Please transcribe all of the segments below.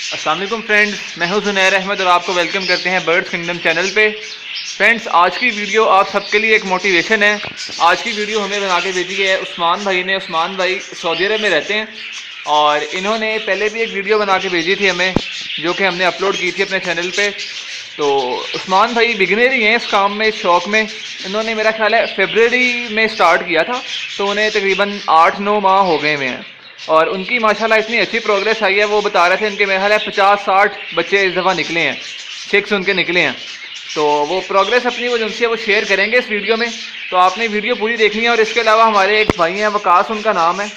अस्सलाम वालेकुम फ्रेंड्स, मैं हूं जुनैर अहमद और आपको वेलकम करते हैं बर्ड्स किंगडम चैनल पे। फ्रेंड्स, आज की वीडियो आप सबके लिए एक मोटिवेशन है। आज की वीडियो हमें बना के भेजी है उस्मान भाई ने। उस्मान भाई सऊदी अरब में रहते हैं और इन्होंने पहले भी एक वीडियो बना के भेजी थी हमें, जो कि हमने अपलोड की थी अपने चैनल पे। तो उस्मान भाई बिगिनर ही हैं इस काम में, इस शौक़ में। इन्होंने मेरा ख्याल है फरवरी में स्टार्ट किया था, तो उन्हें तकरीबन 8-9 माह हो गए हुए हैं और उनकी माशाल्लाह इतनी अच्छी प्रोग्रेस आई है। वो बता रहे थे उनके मेरे ख्याल है 50-60 बच्चे इस दफ़ा निकले हैं, चिक्स उनके निकले हैं। तो वो प्रोग्रेस अपनी वो जिनसे वो शेयर करेंगे इस वीडियो में, तो आपने वीडियो पूरी देखनी है। और इसके अलावा हमारे एक भाई हैं, वकास उनका नाम है,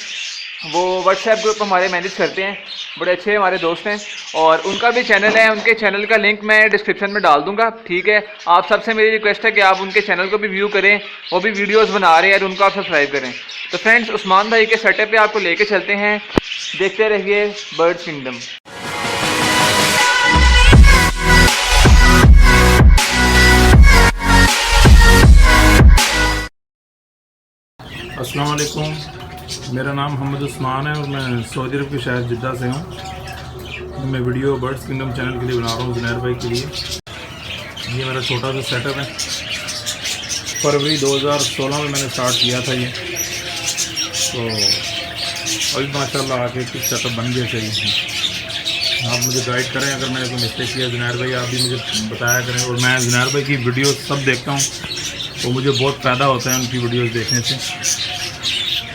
वो व्हाट्सएप ग्रुप हमारे मैनेज करते हैं, बड़े अच्छे हमारे दोस्त हैं और उनका भी चैनल है। उनके चैनल का लिंक मैं डिस्क्रिप्शन में डाल दूंगा, ठीक है। आप सबसे मेरी रिक्वेस्ट है कि आप उनके चैनल को भी व्यू करें, वो भी वीडियोस बना रहे हैं और उनको आप सब्सक्राइब करें। तो फ्रेंड्स, उस्मान भाई के सेटअप पे आपको लेके चलते हैं, देखते रहिए बर्ड्स किंगडम। अस्सलाम वालेकुम, मेरा नाम मोहम्मद उस्मान है और मैं सऊदी अरब के शहर जिद्दा से हूँ। मैं वीडियो बर्ड्स किंगडम चैनल के लिए बना रहा हूँ, जुनैर भाई के लिए। ये मेरा छोटा सा सेटअप है, फरवरी 2016 में मैंने स्टार्ट किया था ये। तो अभी माशाल्लाह आके कुछ सेटअप बन गया चाहिए। आप मुझे गाइड करें अगर मैंने कोई मिस्टेक किया, जुनैर भाई आप भी मुझे बताया करें। और मैं जुनैर भाई की वीडियो सब देखता हूँ, तो मुझे बहुत फ़ायदा होता है उनकी वीडियोस देखने से।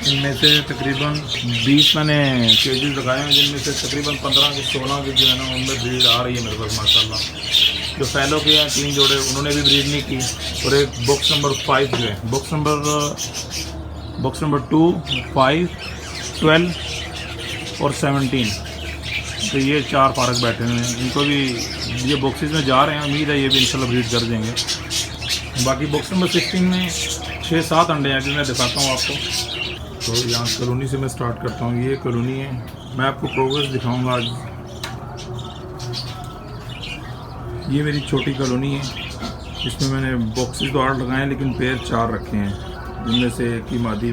इनमें से तकरीबन 20 मैंने केजेस लगाए हैं, जिनमें से तकरीबन 15 से 16 के जो है ना उनमें ब्रीड आ रही है मेरे पास माशाल्लाह। जो फैलो के हैं 3 जोड़े, उन्होंने भी ब्रीड नहीं की। और एक बॉक्स नंबर 5 जो है, बॉक्स नंबर 2, 5, 12 और 17, तो ये 4 पारक बैठे हुए हैं। इनको भी ये बॉक्सेस में जा रहे हैं, उम्मीद है ये भी इंशाल्लाह ब्रीड कर देंगे। बाकी बॉक्स नंबर 16 में 6-7 अंडे हैं, जो मैं दिखाता हूँ आपको। तो यहाँ कॉलोनी से मैं स्टार्ट करता हूँ। ये कॉलोनी है, मैं आपको प्रोग्रेस दिखाऊंगा आज। ये मेरी छोटी कॉलोनी है, इसमें मैंने बॉक्सेस तो 8 लगाए हैं, लेकिन पेयर 4 रखे हैं, जिनमें से एक ही मादी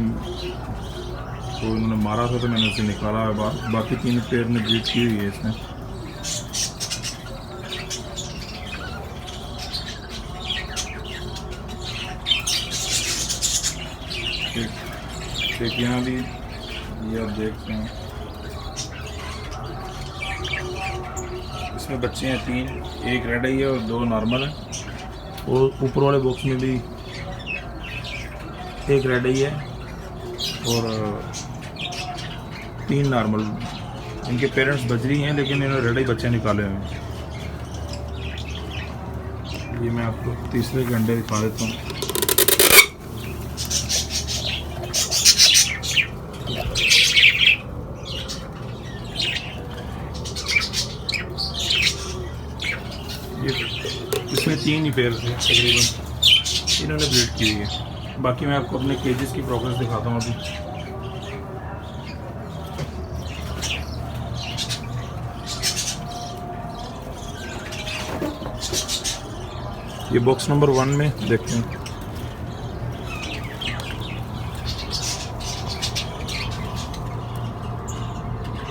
को उन्होंने मारा था तो मैंने उसे निकाला है बाहर। बाकी 3 पेयर ने ब्रीड की हुई है इसमें। एक यहाँ भी ये आप देखते हैं, इसमें बच्चे हैं 3, एक रेड है और 2 नॉर्मल है। और ऊपर वाले बॉक्स में भी एक रेड है और 3 नॉर्मल। इनके पेरेंट्स बजरी हैं, लेकिन इन्होंने रेड ही बच्चे निकाले हुए हैं। ये मैं आपको तीसरे के अंडे दिखा देता हूँ। इसमें 3 ही पेयर थे तकरीबन, इन्होंने ब्रीड की हुई है। बाकी मैं आपको अपने केजेस की प्रोग्रेस दिखाता हूँ अभी। ये बॉक्स नंबर 1 में देखते हैं,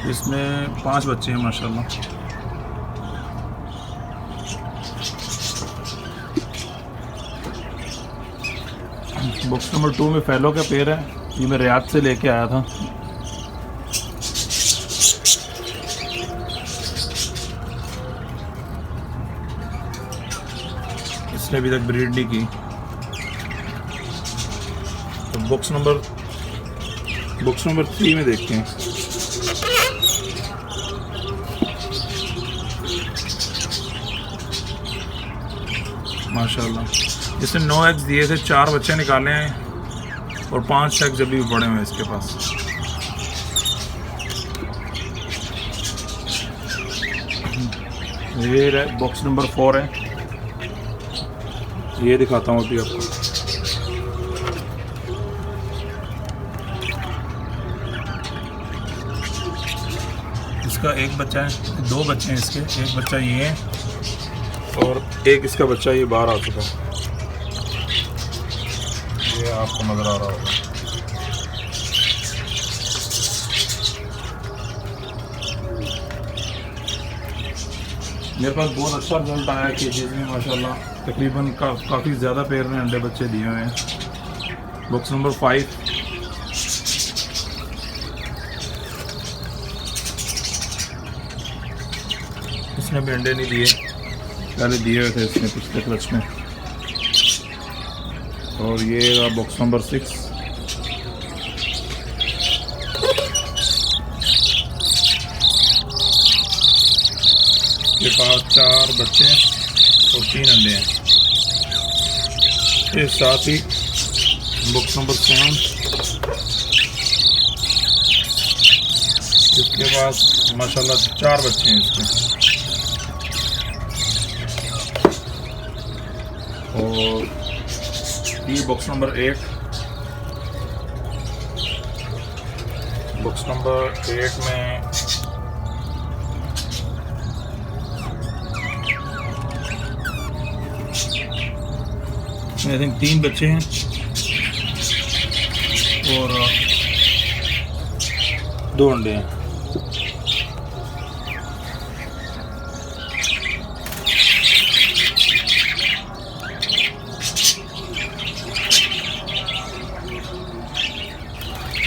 इसमें 5 बच्चे हैं माशाल्लाह। बॉक्स नंबर 2 में फैलो का पेयर है, ये मैं रियाद से लेके आया था। इसने अभी तक ब्रीड नहीं की। तो बॉक्स नंबर 3 में देखते हैं। माशाल्लाह इसने 9 एग्स दिए थे, 4 बच्चे निकाले हैं और 5 एग्स अभी भी पड़े हुए हैं इसके पास। ये बॉक्स नंबर 4 है, ये दिखाता हूँ अभी आपको। इसका एक बच्चा है, 2 बच्चे हैं इसके, एक बच्चा ये है और एक इसका बच्चा ये बाहर आ चुका है, ये आपको नज़र आ रहा होगा। मेरे पास बहुत अच्छा रिजल्ट आया है केजेस में माशाल्लाह। तकरीबन काफ़ी ज़्यादा पेयर ने अंडे बच्चे दिए हुए हैं। बॉक्स नंबर 5 इसने भी अंडे नहीं दिए, पहले दिए हुए थे इसने पिछले क्लच में। और ये रहा बॉक्स नंबर 6। के पास 4 बच्चे और 3 अंडे हैं। इसके साथ ही बॉक्स नंबर 7 इसके पास माशाल्लाह 4 बच्चे हैं इसके। और ये बॉक्स नंबर 8। बॉक्स नंबर 8 में आई थिंक 3 बच्चे हैं और 2 अंडे हैं।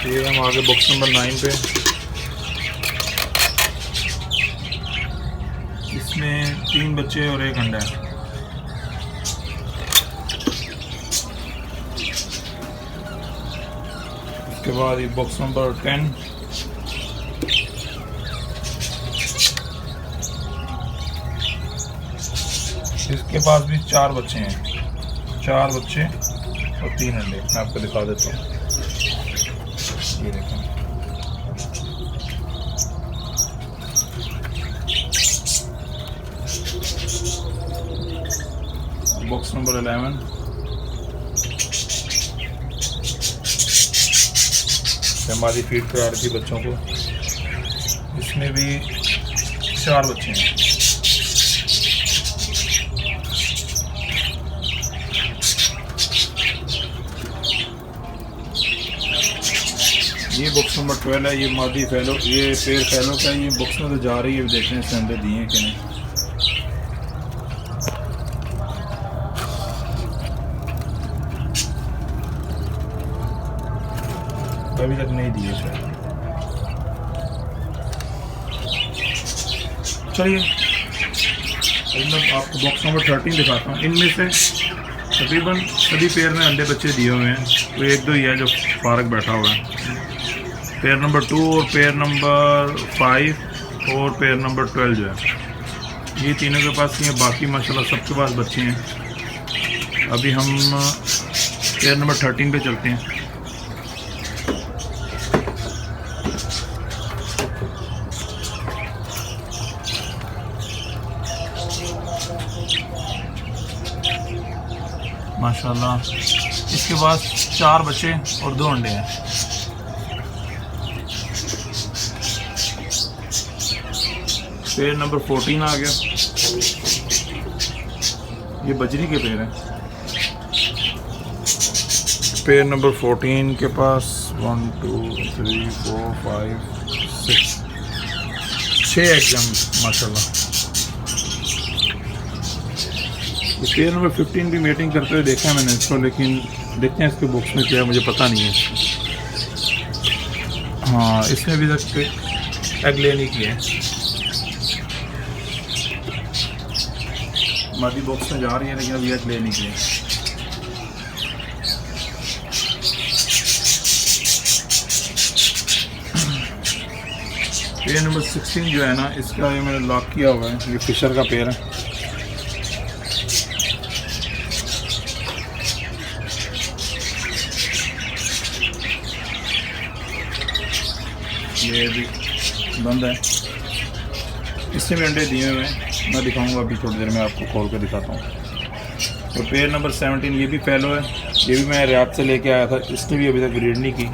ये हम आगे बॉक्स नंबर 9 पे। इसमें 3 बच्चे और 1 अंडा है। उसके बाद ये बॉक्स नंबर 10। इसके पास भी 4 बच्चे हैं, 4 बच्चे और 3 अंडे। मैं आपको दिखा देता हूँ, ये देखें। Box number 11। हमारी फीड करा रही थी बच्चों को। इसमें भी 4 बच्चे हैं। ये बॉक्स नंबर 12 है। ये मादी फैलो, ये पेड़ फैलो का। ये बॉक्स में तो जा रही है, देखते हैं इसने अंडे दिए हैं कि नहीं। अभी तक नहीं दिए शायद। चलिए मैं आपको बॉक्स नंबर 13 दिखाता हूँ। इनमें से तकरीबन सभी पेयर में अंडे बच्चे दिए हुए हैं। तो 1-2 ही है जो फारग बैठा हुआ है। पेयर नंबर 2 और पेयर नंबर 5 और पेयर नंबर 12 जो है, ये तीनों के पास ही हैं। बाकी माशाल्लाह सबके पास बच्चे हैं। अभी हम पेयर नंबर 13 पे चलते हैं। माशाल्लाह इसके पास 4 बच्चे और 2 अंडे हैं। पेड़ नंबर 14 आ गया। ये बजरी के पेड़ हैं। पेड़ नंबर 14 के पास 1 2 3 4 5 6 एग्जाम माशाल्लाह। पेयर नंबर 15 भी मेटिंग करते हुए देखा है मैंने इसको, लेकिन देखते हैं इसके बॉक्स में क्या है, मुझे पता नहीं है। हाँ, इसमें भी तक एग ले नहीं किए। मादी बॉक्स में जा रही है लेकिन अभी एग ले नहीं किए। पेयर नंबर 16 जो है ना, इसका ये मैंने लॉक किया हुआ है। ये फिशर का पेयर है। ये भी बंद है। इससे भी अंडे दिए हुए हैं, मैं दिखाऊंगा अभी थोड़ी देर में, आपको खोल कर दिखाता हूँ। तो पेयर नंबर 17 ये भी फैलो है। ये भी मैं रियाद से लेके आया था। इसने भी अभी तक ब्रीड नहीं की।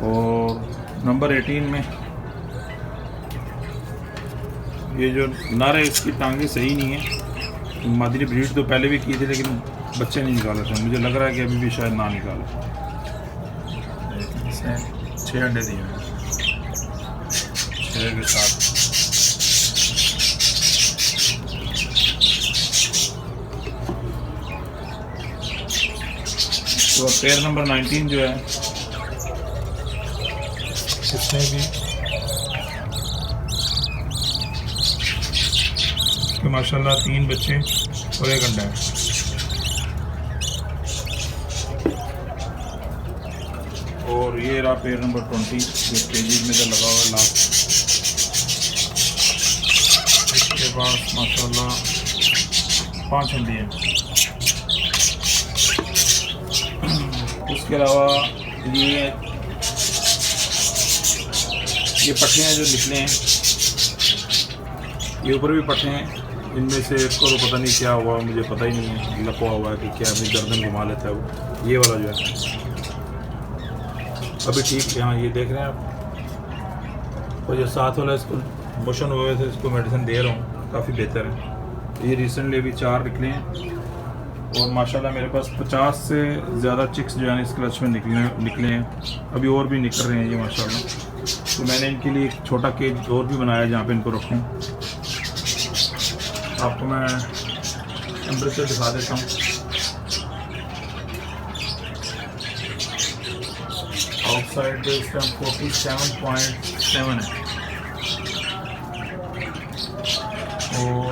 और नंबर 18 में ये जो नर है, इसकी टांगे सही नहीं है। मादी ने ब्रीड तो पहले भी की थी लेकिन बच्चे नहीं निकाले थे। मुझे लग रहा है कि अभी भी शायद ना निकाले। इसने 6 अंडे दिए हैं। पेयर के साथ। तो पेयर नंबर 19 जो है इसमें भी तो माशाल्लाह 3 बच्चे और 1 अंडा है। और ये रहा पेयर नंबर 20 जो केजीज में तो लगा हुआ है लास्ट। इसके बाद माशाल्लाह 5 अंडे हैं। उसके अलावा ये पट्टे हैं जो निकले हैं, ये ऊपर भी पट्टे हैं। इनमें से एक को तो पता नहीं क्या हुआ, मुझे पता ही नहीं है, लपवा हुआ है कि क्या, अपनी गर्दन घुमा लेता है वो। ये वाला जो है अभी ठीक है। हाँ ये देख रहे हैं आप। और जो साथ वाला इसको मोशन हुए थे, इसको मेडिसिन दे रहा हूँ, काफ़ी बेहतर है। ये रिसेंटली अभी 4 निकले हैं और माशाल्लाह मेरे पास 50 से ज़्यादा चिक्स जो है इस क्लच में निकले हैं। अभी और भी निकल रहे हैं ये माशाल्लाह। तो मैंने इनके लिए एक छोटा केज और भी बनाया जहाँ पे इनको रखूँ। आपको मैं टेम्परेचर दिखा देता हूँ। आउटसाइड पे इस टाइम 47.7 है और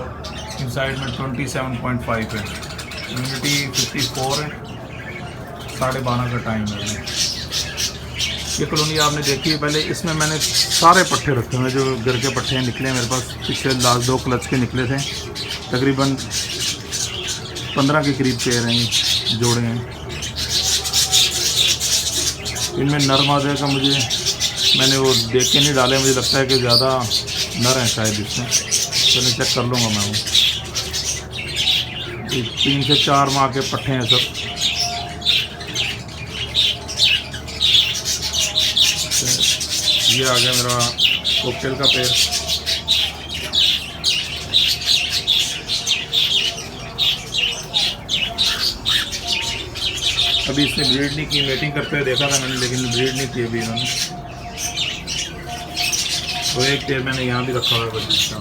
इनसाइड में 27.5 है। ह्यूमिडिटी 54 है। 12:30 का टाइम है। ये कॉलोनी आपने देखी है पहले। इसमें मैंने सारे पट्टे रखे हुए, जो घर के पट्टे निकले हैं मेरे पास। पिछले लास्ट 2 क्लच के निकले थे, तकरीबन 15 के करीब पेयर हैं, जोड़े हैं। इनमें नर मादे का मैंने वो देख के नहीं डाले, मुझे लगता है कि ज़्यादा नर हैं शायद इसमें। चलो चेक कर लूँगा मैं वो। 3 से 4 माह के पट्टे हैं सब। ये आ गया मेरा कोकटेल का पेड़। अभी इसने ब्रीड नहीं की, वेटिंग करते हुए देखा था मैंने, लेकिन ब्रीड नहीं की अभी इन्होंने। तो एक पेड़ मैंने यहाँ भी रखा हुआ है बच्चे का।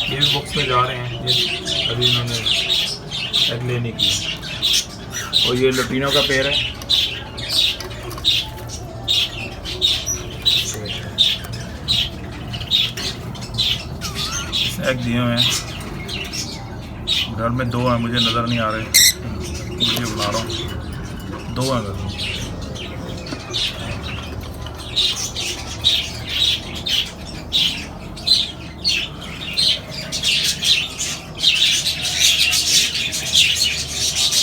ये भी बॉक्स में जा रहे हैं, ये अभी इन्होंने एग ले नहीं किया। और ये लटीनों का पेड़ है। एग दिए हुए हैं, घर में 2 हैं, मुझे नज़र नहीं आ रहे, मुझे बना रहा हूँ। 2 हैं घर में।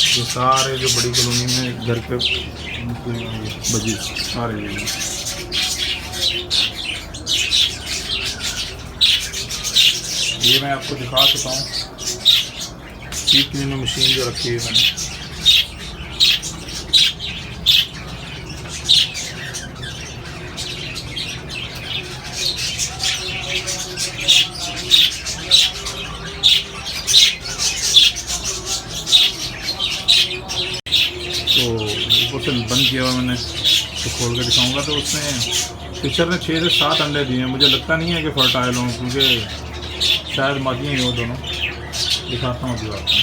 ये सारे जो बड़ी कॉलोनी में घर पे बजी सारे ये मैं आपको दिखा चुका हूँ। चीक क्लीनर मशीन जो रखी है मैंने, तो ऊपर से बंद किया हुआ मैंने, तो खोल कर दिखाऊंगा। तो उसमें फिशर ने 6 से 7 अंडे दिए हैं। मुझे लगता नहीं है कि फर्टाइल हों, क्योंकि शायद मादियाँ ही हो दोनों। दिखाता हूँ अभी आपको।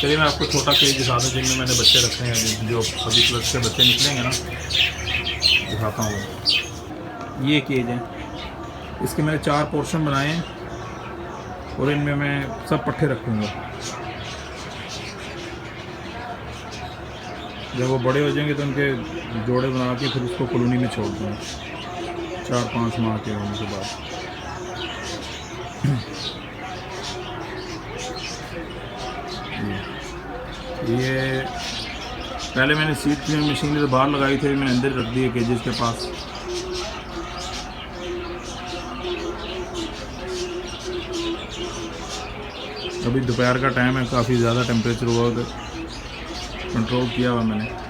चलिए मैं आपको छोटा केज दिखा दूँ जिनमें मैंने बच्चे रखे हैं, जो अभी क्लच के बच्चे निकलेंगे ना, दिखाता हूँ। ये केज है, इसके मैंने 4 पोर्शन बनाए हैं और इनमें मैं सब पट्टे रखूँगा। जब वो बड़े हो जाएंगे तो उनके जोड़े बना के फिर उसको कॉलोनी में छोड़ दूँगा 4-5 माह के होने के बाद। ये पहले मैंने सीट क्लीनर मशीन से बाहर लगाई थी, मैंने अंदर रख दी है केजेस के पास। अभी दोपहर का टाइम है, काफ़ी ज़्यादा टेम्परेचर हुआ, तो कंट्रोल किया हुआ मैंने।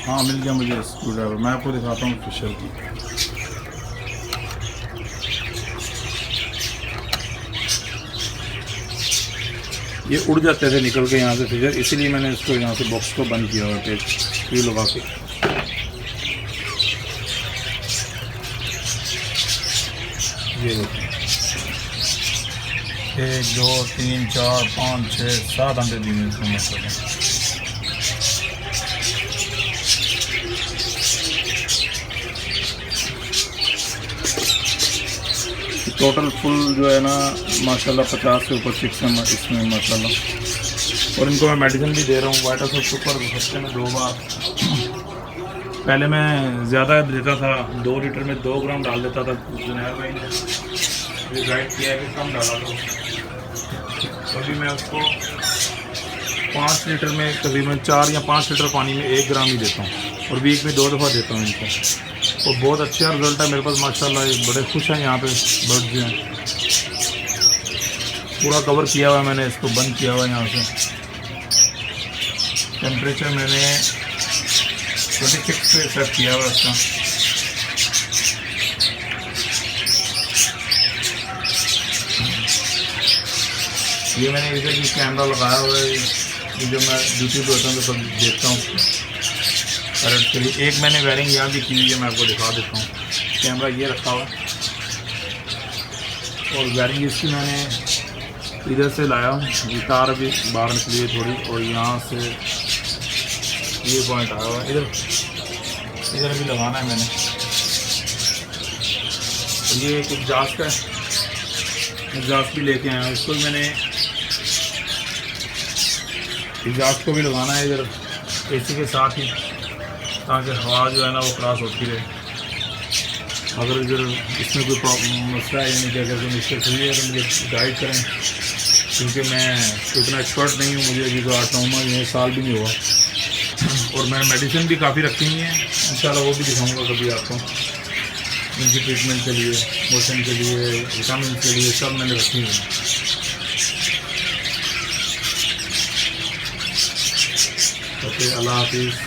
हाँ मिल गया मुझे स्क्रू ड्राइवर। मैं आपको दिखाता हूँ फिशर की। ये उड़ जाते थे निकल के यहाँ से फिशर, इसीलिए मैंने इसको यहाँ से बॉक्स को बंद किया हुआ टेप स्क्रू लगा के। ये देखो 1 2 3 4 5 6 7 अंडे दिए इसमें मतलब। टोटल फुल जो है ना माशाल्लाह 50 से ऊपर चिक्स हैं इसमें माशाल्लाह। और इनको मैं मेडिसिन भी दे रहा हूँ वाइटा सुपर हफ्ते में 2 बार। पहले मैं ज़्यादा देता था, 2 लीटर में 2 ग्राम डाल देता था। जुनैर भाई ने ये गाइड किया है कि कम डाला तो अभी मैं उसको 5 लीटर में तकरीबन 4 या 5 लीटर पानी में 1 ग्राम ही देता हूँ और वीक में 2 दफ़ा देता हूँ इनको। और बहुत अच्छा रिजल्ट है मेरे पास माशाल्लाह। ये बड़े खुश हैं यहाँ पे बर्ड जो हैं। पूरा कवर किया हुआ है मैंने, इसको बंद किया हुआ है यहाँ से। टेम्परेचर मैंने 26 पे सेट किया हुआ है इसका। ये मैंने इधर भी कैमरा लगाया हुआ है, ये जो मैं यूट्यूब पे होता हूँ तो देखता हूँ पैरट के लिए। एक मैंने वायरिंग यहाँ भी की हुई है, मैं आपको दिखा देता हूँ। कैमरा ये रखा हुआ है और वायरिंग इसकी मैंने इधर से लाया हूँ। ये तार भी बाहर निकली है थोड़ी और यहाँ से ये पॉइंट आया हुआ है, इधर भी लगाना है मैंने। और ये एक एग्जास्ट है, एग्जास्ट भी लेके आया हूँ। इसको भी मैंने एग्जास्ट को भी लगाना है इधर एसी के साथ ही, ताकि हवा जो है ना वो क्रॉस होती रहे। अगर इधर इसमें कोई प्रॉब्लम मसला है यानी कि अगर कोई मिस्टेक हुई है तो मुझे गाइड करें, क्योंकि मैं उतना एक्सपर्ट नहीं हूँ। मुझे अभी तो आता हूँ ये साल भी नहीं हुआ। और मैं मेडिसिन भी काफ़ी रखी हुई हैं, इंशाल्लाह वो भी दिखाऊंगा कभी आपको। इनकी ट्रीटमेंट के लिए, मोशन के लिए, विटामिन के लिए सब मैंने रखी हुई है। ओके, अल्लाह हाफिज़।